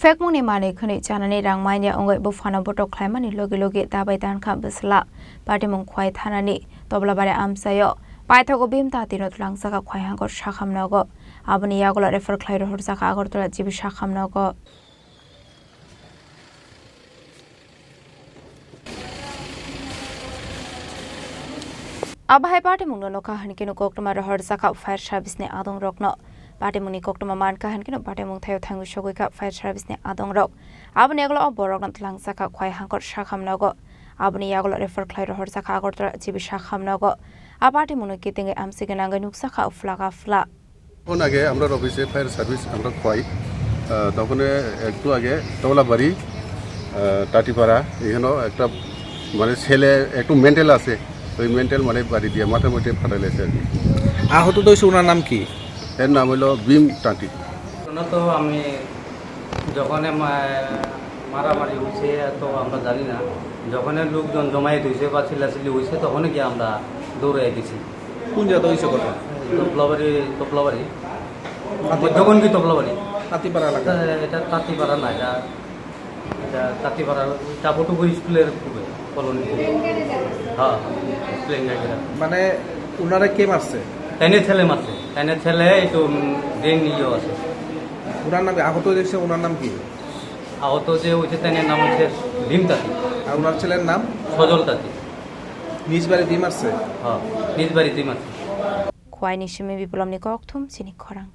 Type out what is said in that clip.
Phekmungni mani khani Chanani Mnaya Wngwi Buphano botok khlaimani logi dabai Tankha Bwsla Partimung khwai thanani toblabare amsayo paithago bimta tino tlangsaka khwai hangor sakhamnago aboni yagola refer khlairo horsaka agortola jibi sakhamnago Abahai Partimung no kahankino koktoma horsaka fire service ne adong rokno Partimungni koktoma man kahankino Partimung thayo thangu shogoika fire service ne adong rok aboni yagola borokna tlangsaka khwai hangor sakhamnago aboni yagola refer khlairo horsaka agortola jibi sakhamnago Partimung kitinge amsigenanga nuksaka flaga fla কোন আগে আমরা অফিসে fire service আমরা খোয়াই তখন একটু আগে তবলাবাড়ি টাটিপাড়া এখানেও একটা মানে ছেলে একটু মেন্টাল আছে ওই মেন্টাল মানে বাড়ি দিয়ে মাথার মধ্যে ফাটাইলেছে আর কি আহত তো ওনার নাম কি এর নাম হলো ভীম টাটি তো আমি যখন মারামারি হয়েছে তো আমরা জানি না যখন লোকজন জমায়েত হয়েছে বা চিল্লাচিল্লি হয়েছে তখন গিয়ে আমরা দৌড়ে গেছি কোন জায়গা হয়েছে কথা তোপলাবাড়ি যখন কি তোপলাবাড়ি তাঁতিপাড়া এলাকা এটা তাঁতিপাড়া না এটা তাঁতিপাড়া চাপটুকু স্কুলের কলোনি হ্যাঁ প্লেন গাড়িটা মানে ওনারা কে মারছে তাইনের ছেলে মারছে তাইনের ছেলে একটু ড্রেন নিয়েও আছে ওনার নাম আহত দেখছে ওনার নাম কি আহত যে হয়েছে তাইনের নাম হচ্ছে ভীম তাঁতি আর ওনার ছেলের নাম সজল তাঁতি নিজ বাড়িতেই মারছে হ্যাঁ নিজ বাড়িতেই মারছে Khwai ni shimi biplomni kokthum Chini Khorang